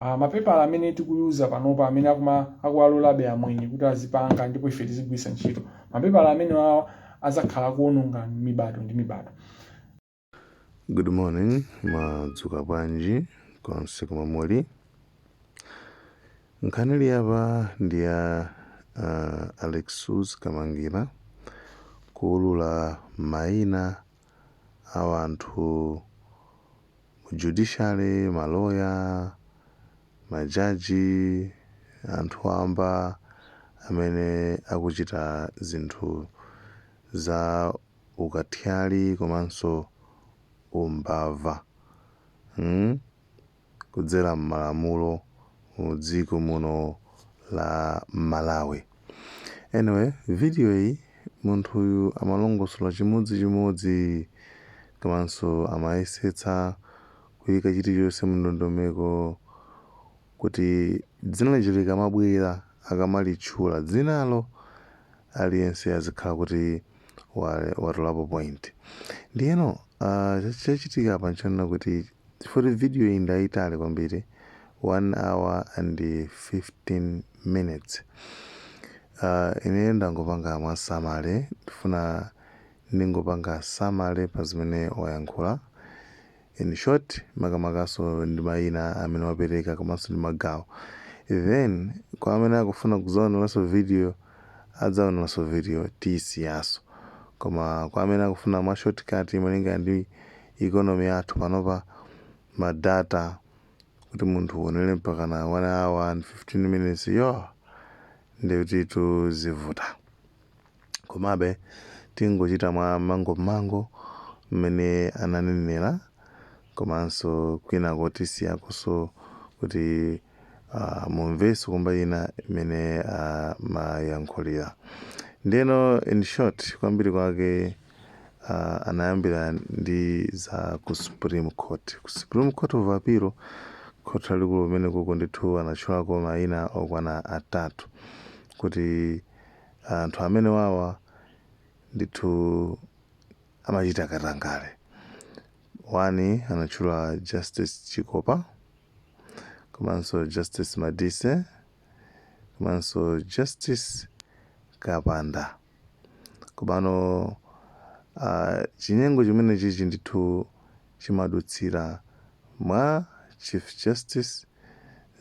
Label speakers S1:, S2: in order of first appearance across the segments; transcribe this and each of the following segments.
S1: Mapepala amene tikuyuza panopa amene akuwalolabe amwenye kuti azipanga ndipo ife tizigwiritsa ntchito. Mapepala amene azakhala kuononga mibado ndi mibado.
S2: Good morning, madzuka bwanji konse komwe muli. Nkhani apa ndi ya Alexious Kamangila kuulula mayina a anthu judiciary, maloya, majaji, anthu amba amene akuchita zinthu za ukathyali komanso umbava kudzera m'malamulo mu dziko muno la Malawi. Anyway, video iyi munthu uyu amalongosola chimodzimodzi komanso amayesetsa kuyika chilichonse mndondomeko kuti dzina lichilika mabwera akamalitchula dzinalo aliyense azikhala kuti watolapo point. Ndiyeno chachitika apa nchonena kuti chifukwa video iyi ndayitali kwambiri 1 hour and 15 minutes. Ine ndangopanga mwasamale, ndifuna ndingopanga samale pa zimene wayankhula. In short, makamakaso ndi mayina amene wapereka komanso ndi magawo. Then kwa amene akufuna kuzaoneranso video adzaoneranso video tisiyaso. Koma kwa amene akufuna mwa shortcut malinga ndi economy yathu panopa madata kuti munthu uonere mpaka na 1 hour and 15 minutes ndikuti tuzivuta. Komabe tingochita mwa mango mmene ananenera komanso kwina kuti siyakoso kuti mumveso kumba ina imene mayankhulira. Ndeno in short kwambiri kwake anayambira ndi za ku Supreme Court. Ku Supreme Court of Appeal, court lalikulu limene kuko ndithu anatchulako mayina okwana atatu kuti anthu amene wawa ndithu amachita katangale. Wani anatchula Justice Chikopa, komanso Justice Madise, komanso Justice Kapanda. Komano chinyengo chimene chichi ndithu chimadutsira mwa Chief Justice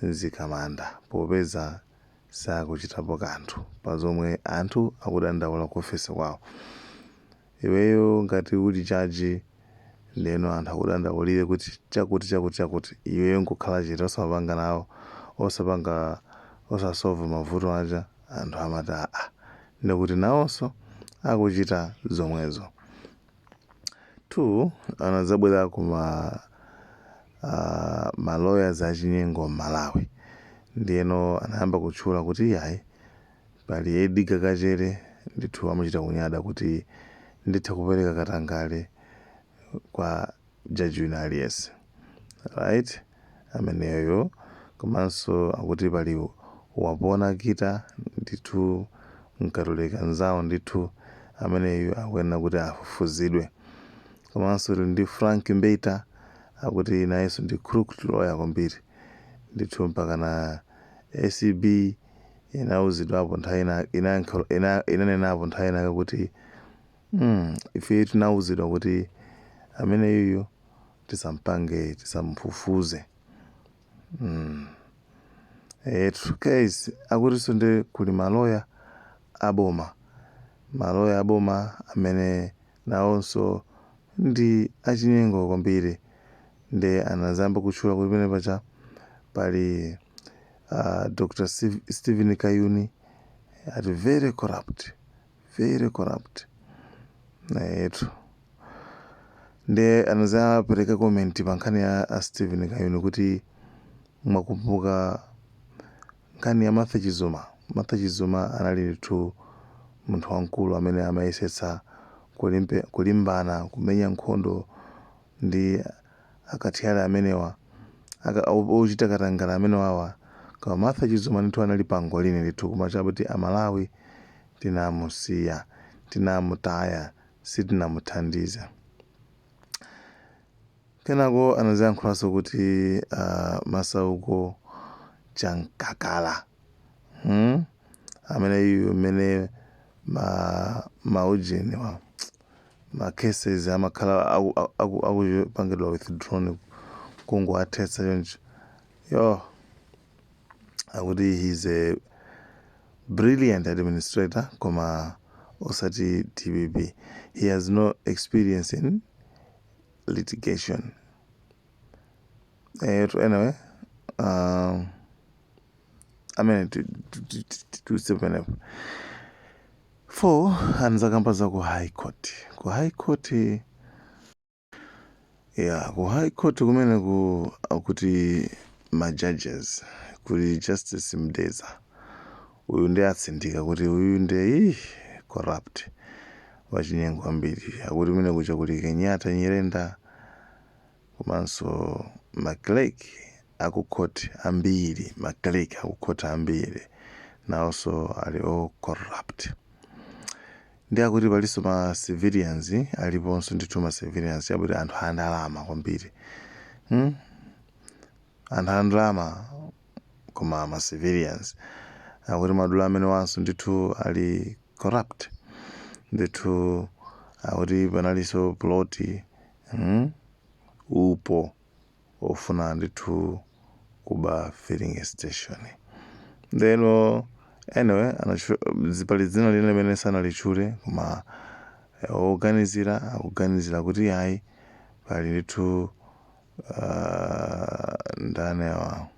S2: Mnzikamanda popeza sakuchitapo kanthu pa zomwe anthu akudandaula kuofesi kwawo. Iweyo ngati uli jaji ndeno anthu akudandaulire kuti chakuti iweyo nkukhala chete osapanga nawo osasolve mavuto aja anthu amati ndikuti nawonso akuchita zomwezo. 2 anazabwera kuma malawyers achinyengo Malawi. Ndiyeno anayamba kutchula kuti yayi pali Edgar Kachere ndithu amachita kunyada kuti nditha kupereka katangale kwa jaji wina aliyense. Right? Ameneyo komanso akuti pali Wapona Kita ndithu mkatolika nzawo ndithu ameneyo akuyenera kuti afufuzidwe. Komanso ndi Frank Mbeta akuti nayenso ndi crooked lawyer kwambiri ndithu mpaka na ACB inauzidwapo nthawi inanenapo nthawi inaka kuti ife tinauzidwa kuti ameneyo tisampange tisamfufuze. Case akutinso ndi kuli maloya aboma amene nawonso ndi achinyengo kwambiri. Nde anazamba kutchula kuti pene pacha pali Dr. Steven Kayuni ati very corrupt. Nde anazapereka comment pa nkhani ya Steven Kayuni kuti mwakumbuka nkhani ya Martha Chizuma anali ndithu munthu wankulu amene amayesetsa kulimbana kumenya nkhondo ndi akathyali amenewa ochita katangale amenewawa. Koma Martha Chizuma ndithu anali pango lini ndithu kumacha kuti Amalawi tinamusiya, tinamutaya, sitinamuthandiza. Kenako anaziyankhulanso kuti Masauko Chamkakala amene maujeni ma cases amakhala akupangidwa withdrawn kungu athetsa choncho yo akuti he's a brilliant administrator koma osati TBB. He has no experience in litigation. Anyway, amene to 7 4 anzakambaza ku high court. Ku high court kumene kuti ma judges kuli Justice Mnzikamanda uyu ndi atsindika kuti uyu ndi corrupt wachinyengo kwambiri akuti mene kucha kuti Kenyatta Nyirenda komanso maclerk akukoti ambiri nawonso ali all corrupt. Ndi akuti palinso ma civilians aliponso ndithu ma civilians yabuti anthu andalama kwambiri anthu andalama koma ma civilians akuti madula amene wanso ndithu ali corrupt ndithu akuti panalinso ploti upo ofuna ndithu kuba filling station. Then anyway pali dzina lina limene sanalitchule koma akuganizira kuti ayi pali ndithu ndani awa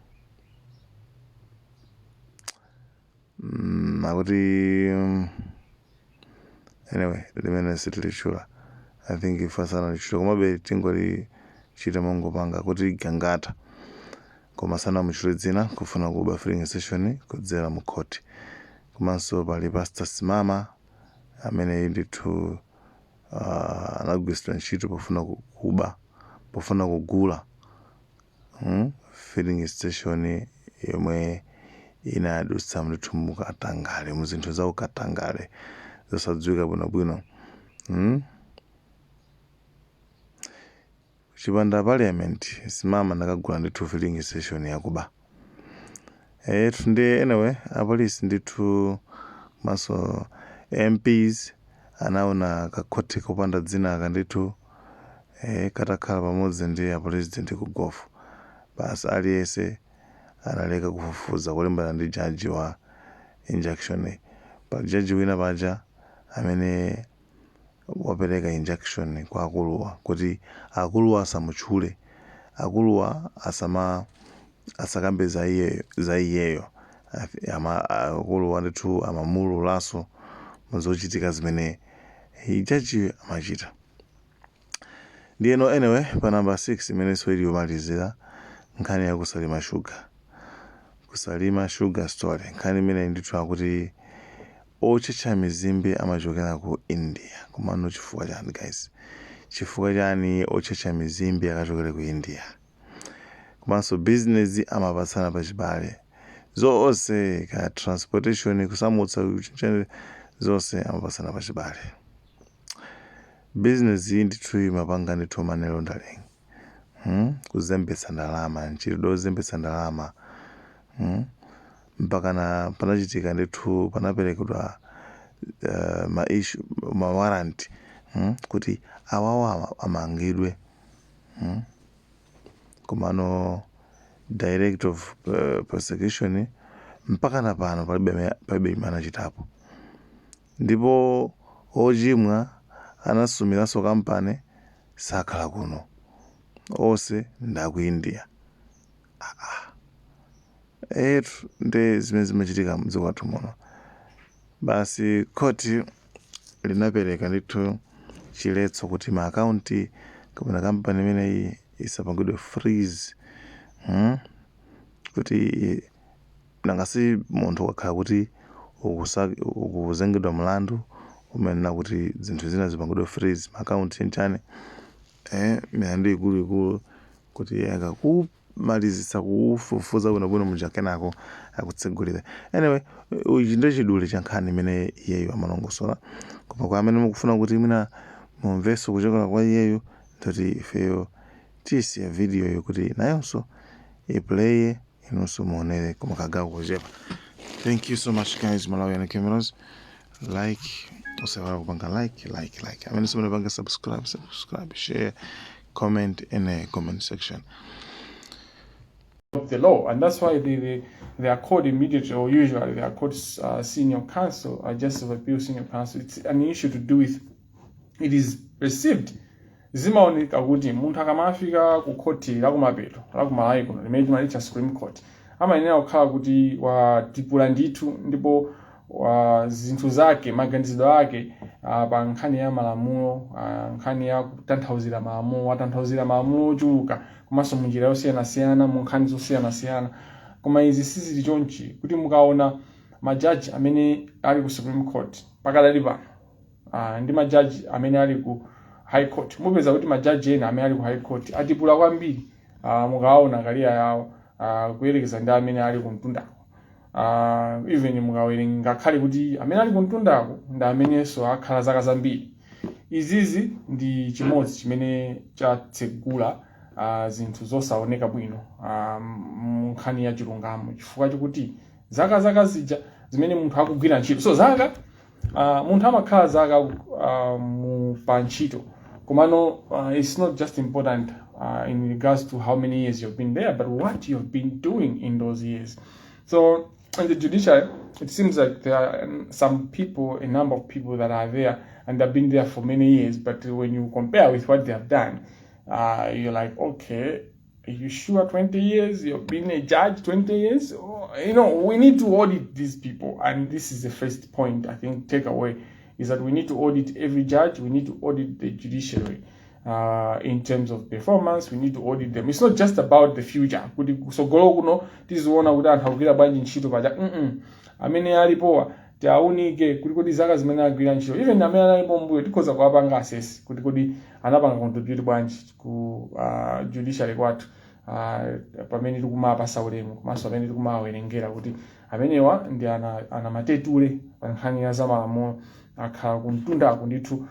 S2: akuti anyway limene sitilichula I think ifa sanalitchula komabe tingoli chita mongopanga kuti gangata koma sanamutchule dzina kufuna kuba filling station kudzera mu court. Komanso pali Pastor Simama amene ndithu anagwiritsidwa ntchito pofuna kugula filling station yomwe inadutsa ndithu mukatangale mu zinthu za ukatangale zosadziwika bwinobwino. Chipanda parliament Simama nakagula ndithu filling station yakuba. Ndi anyway apolisi ndithu maso MPs anaona kakoti kopanda dzina akandithu katakhala pamodzi ndi apresident ku gofu basi aliyense analeka kufufuza kulimbana ndi jaji wa injunction. Pa jaji wina paja amene wapereka injunction kwa akuluwa kuti akuluwa asamutchule akuluwa asakambe za iyeyo akuluwa ndithu amamululaso muzochitika zimene jaji amachita. Ndiyeno anyway pa number 6 imene swedi yomalizira nkhani ya kusalima sugar story. Nkhani imene ndithu akuti ochecha mizimbe amachokera ku India. Komano chifukwa chani guys? Chifukwa chani ochecha mizimbe akachokera ku India? Komanso business amapatsana pachibale zonse ka transportation kusamutsa zonse amapatsana pachibale. Business ndithu imapanga ndithu money laundering kuzembetsa ndalama ntchito zembetsa ndalama mpaka panachitika ndithu panaperekedwa ma warrant kuti awawa amangidwe komano direct of prosecution mpaka na pano palibe manachitapo. Ndipo ochimwa anasumiranso kampani sakhala kuno onse ndaku India. Ndi zimene zimachitika mdziko lathu muno. Basi koti linapereka ndithu chiletso kuti ma account kapena kampani imene isapangidwe freeze kuti nangasi munthu wakhala kuti ukuzengedwa mlandu umene kuti zinthu zina zipangidwe freeze ma account nchani milandu ikulu kuti akakumalizitsa kufufuza bwinobwino mujakenako akutsegulira. Anyway uchi ndi chidule cha nkhani imene iyeyo amalongosola koma kwa amene mukufuna kuti mwina mumveso kuchokera kwa iyeyo ndoti ifeyo tisiya video yokuti nayonso iplay inonso muonere koma kagawo kochepa. Thank you so much guys. Malawi and cameras, like, usawala kupanga like. Amene simunapanga subscribe, share, comment in the comment section.
S1: Of the law, and that's why they are called immediate, or usually they are called senior counsel, or justice of appeal senior counsel. It's an issue to do with it is received. Zimaoneka kuti munthu akamafika ku court la kumapeto la kumalawi kuno limene timalicha Supreme Court amayenera kukhala kuti watipula ndithu ndipo zinthu zake maganizidwe ake pa nkhani ya malamulo, nkhani ya kutanthauzira malamulo, watanthauzira malamulo ochuluka komanso munjira yosiyanasiyana, mu nkhani zosiyanasiyana. Koma izi sizili chonchi kuti mukaona majaji amene ali ku Supreme Court pakadali pano ndi majaji amene ali ku High Court, mupeza kuti majaji ena amene ali ku High Court atipula kwambiri mukaona kaliya yawo kuyerekeza ndi amene ali ku mtundako. Even mukawerenga ngakhale kuti amene ali ku mtundako ndi amenenso akhala zaka zambiri. Izizi ndi chimodzi chimene chatsegula zinthu zosaoneka bwino nkhani ya chilungamo, chifukwa chokuti zaka zija zimene munthu akugwira ntchito, so zaka munthu amakhala zaka mu pa ntchito, komano it's not just important in regards to how many years you've been there, but what you've been doing in those years. So in the judiciary, it seems like there are some people, a number of people that are there and have been there for many years, but when you compare with what they have done, you're like, okay, are you sure 20 years? You've been a judge 20 years? You know, we need to audit these people. And this is the first point, I think, takeaway, is that we need to audit every judge. We need to audit the judiciary in terms of performance. We need to audit them. It's not just about the future. So golo kuno tiziona kuti anthu akugwira bwanji ntchito paja. Amene alipowa tiaunike kuti zaka zimene agwira ntchito. Even amene alipo mbuyo tikhoza kuwapanga assess kuti anapanga contribute bwanji ku judiciary kwathu pamene tikumapasa ulemu komanso amene tikumawerengera kuti amenewa ndi ana matetule pa nkhani ya zamalamulo, akhala ku mtundako ndithu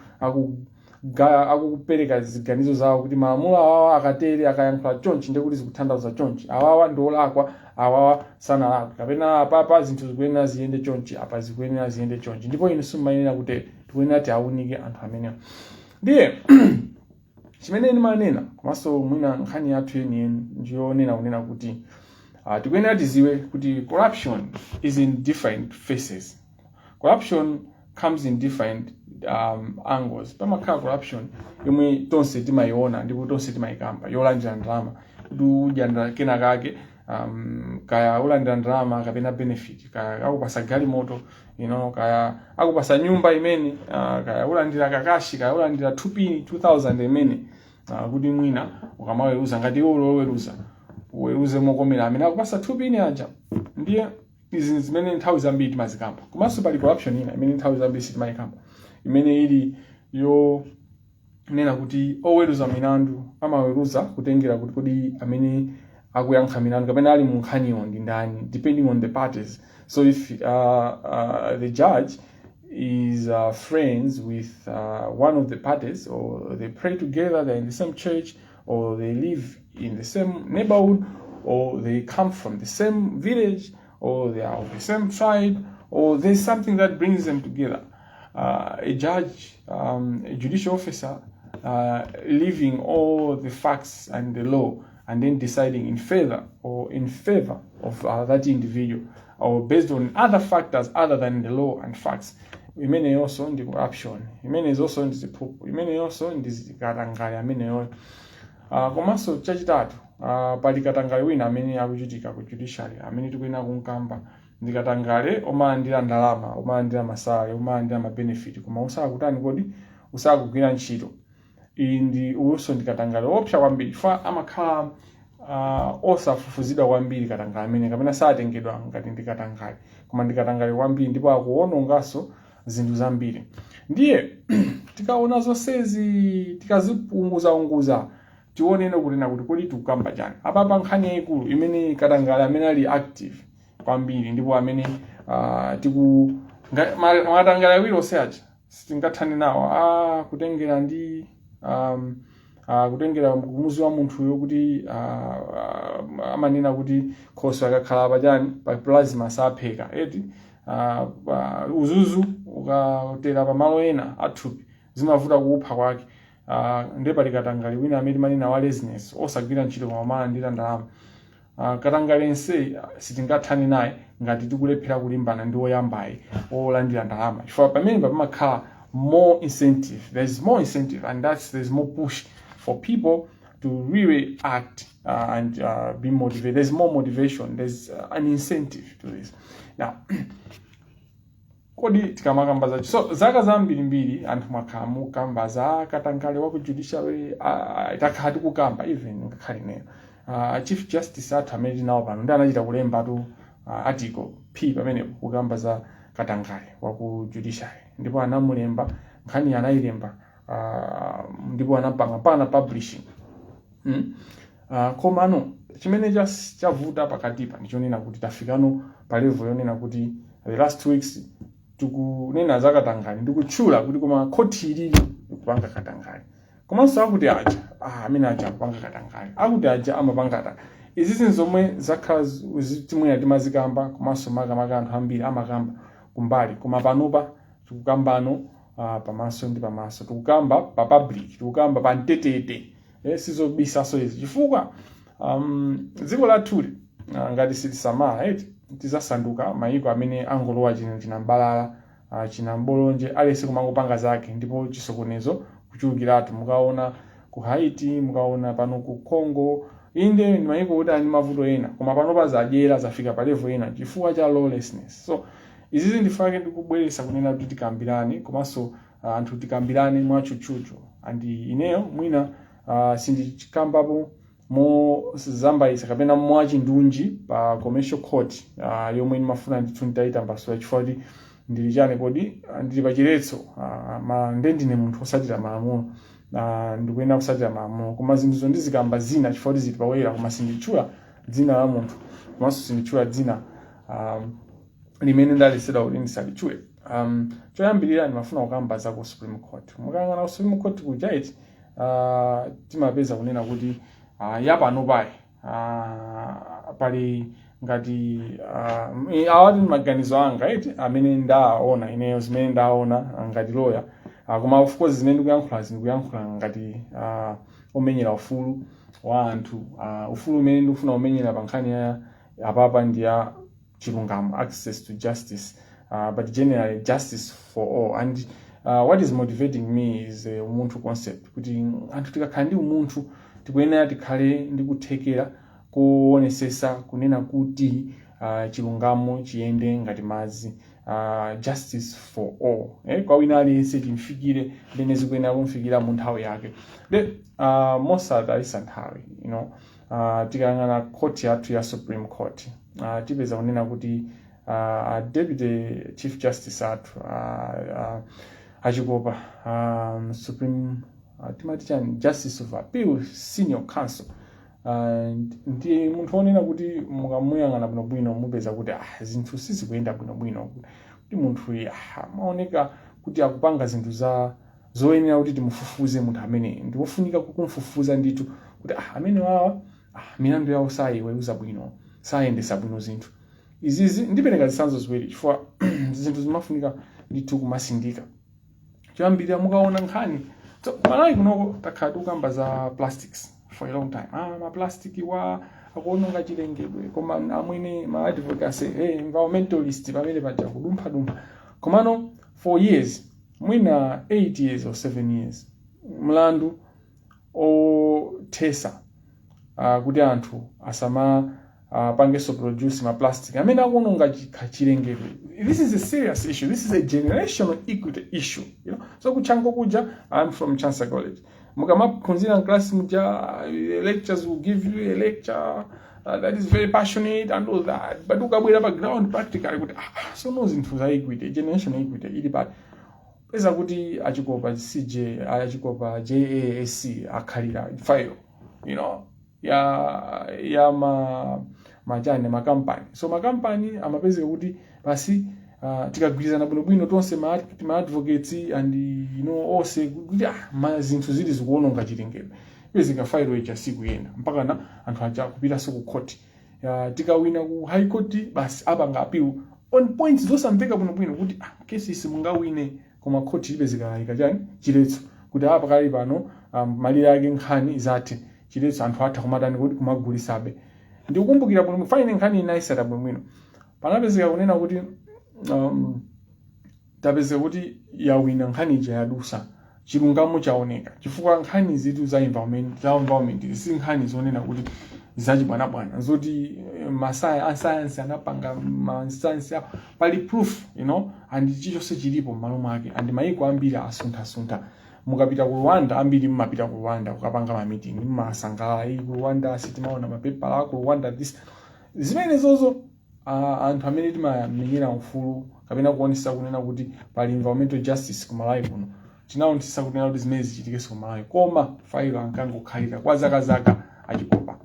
S1: akukupereka ziganizo zawo kuti malamulo awawa akatere akayankhula chonchi ndi kuti zikutanthauza chonchi, awawa ndi olakwa, awawa sanalakwa, kapena apapa zinthu zikuyenera ziyende chonchi, apa zikuyenera ziyende chonchi, ndipo inu simumayenera kuti tikuyenera tiaunike anthu amenewa. Ndiye chimene ndimanena komanso mwina nkhani yathu yeniyeni ndiyonena kunena kuti tikuyenera tiziwe kuti corruption is in different faces. Corruption comes in different angles. Pamakhala corruption yomwe tonse timayiona ndipo tonse timayikamba, yolandira ndalama kuti udya kena kake, kaya ulandira ndalama kapena benefit, kaya akupasa galimoto, you know, kaya akupasa nyumba imene, kaya ulandira kakashi, kaya ulandira 2000 imene, kuti mwina ukamaweruza ngati iwo loweruza uweruze mokomera amene akupasa 2 aja. Ndiye izi zimene nthawi zambiri timazikamba. Komanso pali corruption ina imene nthawi zambiri sitimayikamba, imene ili yo nena kuti oweruza milandu amaweruza kutengera kuti amene akuyankha milandu kapena ali mu nkhaniyo ndi ndani, depending on the parties. So if the judge is friends with one of the parties, or they pray together, they're in the same church, or they live in the same neighborhood, or they come from the same village, or they are of the same tribe, or there's something that brings them together. A judge, a judicial officer, leaving all the facts and the law and then deciding in favor of that individual, or based on other factors other than the law and facts. Imene also ndi corruption. Imene is also ndi ziphuphu. Imene also ndi katangale amene yo. Komanso chachitatu, pali katangale wina amene akuchitika ku judiciary amene tikuyenera kumkamba. Ndi katangale omalandira ndalama, omalandira masale, omalandira mabenefit, koma usakutani kodi usakugwira ntchito. Ndi uso ndi katangale opsa kwambiri, fa amakhala osafufuzidwa kwambiri katangale amene kapena satengedwa ngati ndi katangale, koma ndi katangale kwambiri ndipo akuwononganso zinthu zambiri. Ndiye tikaona zonsezi tikazipunguza tionene kunena kuti kodi tikukamba chani. Apa nkhani yayikulu imene katangale amene ali active kwambiri ndipo amene makatangale awiri onse aja sitingathane nawo kutengera ndi kutengera kumuzi wa munthuyo kuti amanena kuti khoso akakhala pachani pa plasma sapheka eti uzuzu ukatera pamalo ena athupi zimavuta kupha kwake. Ndiye pali katangale wina amene manena wa laziness osagwira ntchito koma amalandira ndalama. Katangale nse sitingathane naye ngati tikulephera kulimbana ndi woyambayi olandira ndalama, chifukwa pamene pamakhala more incentive, there's more incentive, and there's more push for people to really act and be motivated. There's more motivation, there's an incentive to this. Now kodi tikamakamba zacho, so zaka zambirimbiri anthu mwakhala mukamba za katangale wa ku judiciary itakhala tikukamba even ngakhale neno Chief Justice athu amene tinawo pano ndi anachita kulemba tu article P pamene kukamba za katangale wa ku judiciary, ndipo anamulemba nkhani anayilemba ndipo anapanga pana publishing. Komano chimene chavuta pakatipa ndichonena kuti tafikano pa level yonena kuti the last 2 weeks tikunena za katangale ndikutchula kuti koma khoti ilili kupanga katangale, komanso akuti aja amene aja kupanga katangale, akuti aja amapanga katangale. Izi zinthu zomwe zakhala timwena timazikamba, komanso makamaka anthu ambiri amakamba kumbali, koma panopa tikukambano pamaso ndi pamaso, tikukamba pa public, tikukamba pa mtetete, sizobisaso izi, chifukwa dziko lathuli ngati sitisamala tizasanduka mayiko amene angolowa chinambalala chinambolonje alese kumangopanga zake, ndipo chisokonezo kuchulukiratu. Mukaona ku Haiti, mukaona pano ku Congo, inde ndi mayiko kuti ali mavuto ena, koma panopa zadyera zafika pa level ena chifukwa cha lawlessness. So izizi ndifake ndikubweretsa kunena kuti tikambirane, komanso anthu tikambirane mwatchutchutchu. Andi ineyo mwina sindichikambapo mo zambaisa kapena mwachindunji pa commercial court yomwe ndimafuna ndithu nditayitambasula chifukwa kuti ndili chane kodi ndili pa chiletso ndine munthu osatira malamulo ndikuyenda kusatira malamulo, koma zinthuzo ndizikamba zina chifukwa kuti zili pawera, koma sinditchula dzina la munthu, komanso sinditchula dzina limene ndalisedwa kuti ndisalitchule. Choyambirira ndimafuna kukamba za ku Supreme Court. Mukayang'ana ku Supreme Court kuja iti timapeza kunena kuti yapano payi pali ngati awati maganizo anga amene ndaona ineyo, zimene ndaona ngati lawyer, koma of course zimene ndikuyankhula ngati omenyera ufulu wa anthu, ufulu umene ndikufuna umenyera pa nkhani ya apapa ndi ya chilungamo, access to justice, but generally justice for all. And what is motivating me is umunthu concept, kuti anthu tikakhala ndi umunthu tikuyenera tikhale ndi kuthekera kuonesesa kunena kuti chilungamo chiyende ngati madzi, justice for all, kwa wina aliyense chimfikire limene zikuyenera kumfikira mu nthawi yake. Mosatayisa nthawi, tikayang'ana court yathu ya Supreme Court tipeza kunena kuti Deputy Chief Justice athu Chikopa Supreme timati chani Justice of Appeal Senior Counsel, ndi munthu onena kuti mukamuyang'ana bwinobwino mupeza kuti zinthu sizikuyenda bwinobwino, kuti munthu maoneka kuti akupanga zinthu zoyenera kuti timufufuze munthu amene ndikufunika kumfufuza ndithu kuti amene wawa milandu yawo sayiweruza bwino, sayendesa bwino zinthu izizi. Ndipereka zitsanzo ziwiri chifukwa zinthu zimafunika ndithu kumasindika. Choyambirira mukaona nkhani Malawi kunoko takhala tikukamba za plastics for a long time. Maplastic wa akuononga chilengedwe, koma amwene ma-advocacy environmentalist pamene paja kudumpha. Komano for years, mwina 8 years or 7 years, mlandu othesa kuti anthu asama pangeso produce maplastic amene akuononga chilengedwe. This is a serious issue. This is a generational equity issue. So kuchango kuja, I'm from Chancellor College. Mukamaphunzira class muja, lectures will give you a lecture that is very passionate and all that. But ukabwera pa ground practically kuti so no zinthu za equity, generational equity ili bad. Pesa kuti Chikopa CJ, Chikopa JASC akhalira file, ya majani makampani. So makampani amapezeka kuti basi tikagwirizana bwinobwino tonse ma advocates and onse kuti zinthu zili zikuononga chilengedwe. ipezeka file ija sikuyenda mpaka na anthu aja kupita ku court tikawina ku high court basi apanga appeal on points zosamveka bwinobwino kuti kesi simungawine koma court ipezeka ikachani chiletso kuti apa kali pano malire yake nkhani zathe chiletso anthu atha kumatani kuti kumagulisabe ndikukumbukira bwino fine nkhani inaisata bwino panapezeka kunena kuti tapezeka kuti yawina nkhani ija yadusa chilungamo chaoneka chifukwa nkhani zitu za environment si nkhani zonena kuti zachibwanabwana zoti science anapanga science pali proof and chichonse chilipo m'malo mwake and mayiko ambiri asuntha mukapita ku Rwanda ambiri mmapita ku Rwanda kukapanga ma meeting mmasangalala ku Rwanda sitimaona mapepa ako Rwanda this zimene zozo anthu amene timamenyera ufulu kapena kuonesa kunena kuti pali environmental justice ku Malawi kuno tinaonesa kunena kuti zimene zichitike ku Malawi koma failo ankangokhalira kwa zaka achikopa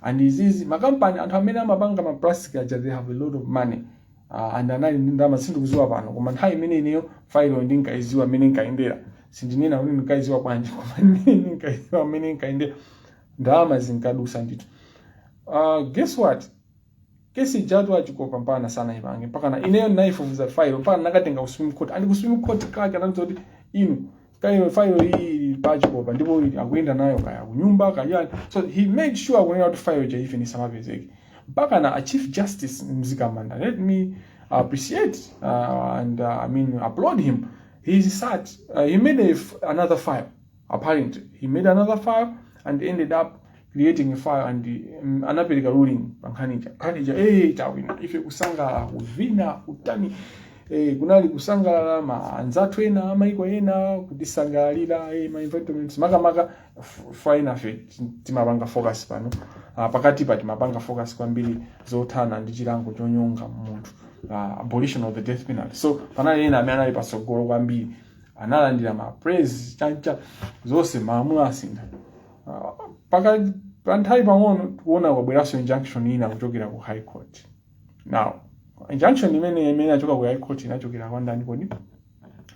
S1: and izizi makampani anthu amene amapanga ma plastic aja they have a lot of money and anali ndama sindikuziwa pano koma nthawi imene ineyo failo ndinkaiziwa amene nkaendera sindinena kuti ndikaiziwa bwanji koma ndinkaiziwa amene nkaendera ndalama zinkadusa ndithu guess what kesi jatu achikopa mpana sana ipange mpaka na ineyo naifufuza failo mpaka nakatenga ku Supreme Court and ku Supreme Court kaka anazoti kayo failo hii pachikopa ndipo akuenda nayo kaya kunyumba kaya so he made sure kunena kuti failo ja even isamapezeke mpaka na Chief Justice Mnzikamanda. Let me appreciate and applaud him. He made another file. Apparently he made another file and ended up creating a file and anapeleka ruling kanija tawina ife kusangala kuvina kutani kunali kusangala anzathu ena amaiko ena kutisangalira ma environments maka fine timapanga focus pano pakati pa timapanga focus kwambiri zothana ndi chilango chonyonga munthu abolition of the death penalty so panali ena amene anali pasogolo kwambiri analandira ma praise chancha zonse maamulo asintha nthawi pang'ono kuona kwabweranso injunction ina kuchokera ku high court. Now injunction imene achoka ku high court inachokera kwa ndani kodi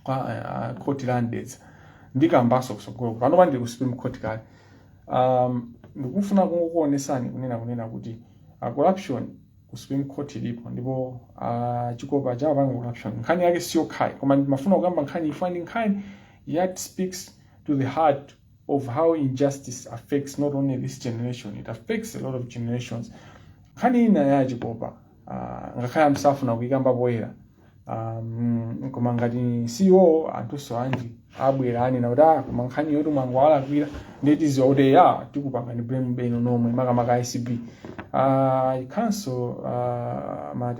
S1: kwa court landeds ndikambaso kusogolo pano pandi ku Supreme Court kale ndikufuna kungokuonesani kunena kuti corruption ku Supreme Court ilipo ndipo chikopa cha panga corruption nkhani yake sio kai koma ndimafuna kugamba nkhani ifani nkhani yet speaks to the heart of how injustice affects not only this generation, it affects a lot of generations. Nkhani ina ya chikopa ngakhala msafu na kuyikamba poyera koma ngati CEO anthuso anji abwerani na kuti koma nkhani yoti mwangwala kwira ndeti zoti tikupanga ni blame beno nomwe maka ICB council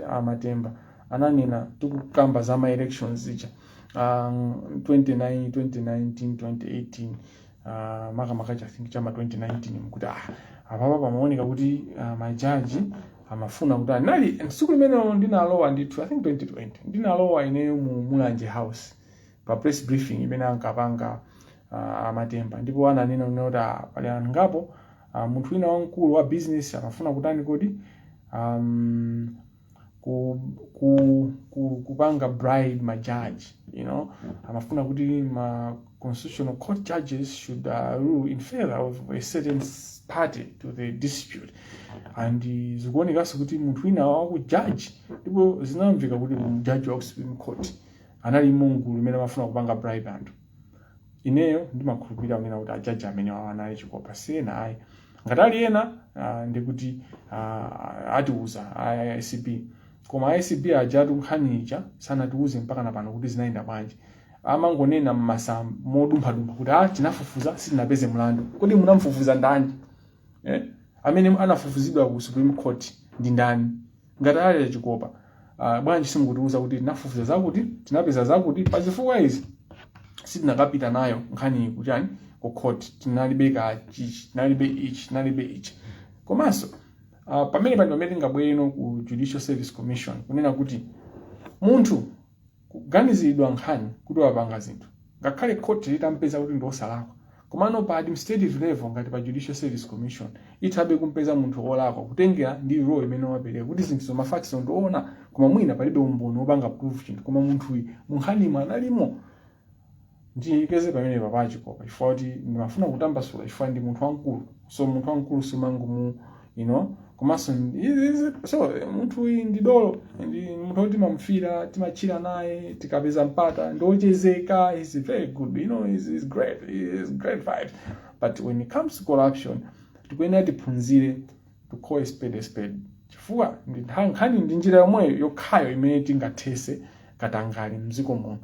S1: amatemba ananena tikukamba za ma elections zija 2019 2018 maka I think chama 2019 mkuti apapa pamaoneka kuti majaji amafuna kuti nali siku limene ndinalowa ndithu I think 2020 ndinalowa ineyo mu Mulanje House pa press briefing imene ankapanga amatemba ndipo ananena kuti pali anthu ngapo munthu wina wamkulu wa business amafuna kutani kodi kupanga bribe majaji amafuna kuti ma constitutional court judges should rule in favor of a certain party to the dispute and zikuonekaso kuti munthu wina wakujaji ndipo zinamveka kuti mjaji wa Supreme Court anali mungu limene amafuna kupanga bribe anthu ineyo ndimakhulupirira kunena kuti ajaji amene anali chikopa sena ayi ngati ali ena ndikuti atiuza ICB koma ICB ajatu nkhanicha sanatiuze mpaka napano kuti zinaenda bwanji amangonena mmasa modumpha kuti tinafufuza sitinapeze mlandu kodi munamfufuza ndani amene anafufuzidwa ku Supreme Court ndi ndani ngati ali chikopa bwanji simukutiuza kuti tinafufuza zakuti tinapeza zakuti pazifukwa izi sitinakapita nayo nkhani kuchani ku court tinalibeka ichi komanso pamene pamene ngabweno ku Judicial Service Commission kunena kuti munthu kuganizidwa nkhani kuti wapanga zinthu ngakhale court itampeza kuti ndosalakwa komano pa administrative level ngati pa Judicial Service Commission itabe kumpeza munthu olakwa kutengera ndi role imene wapereka kuti zinthu zoma facts ndoona koma mwina palibe umboni wopanga proof chinthu koma munthu munkhani analimo ndikeze pamene papa Chikopa chifukwa kuti ndimafuna kutambasula chifukwa ndi munthu wankulu, so munthu wankulu sumangumu komanso so munthu uyu ndi dolo, ndi munthu woti timamufira, timachira naye, tikapeza mpata ndochezeka, he's very good, he's great, he's great fight. But when it comes to corruption, tikuyenera tiphunzire to call a spade chifukwa nkhani ndi njira yomweyo yokhayo imene tingathese katangale mdziko muno.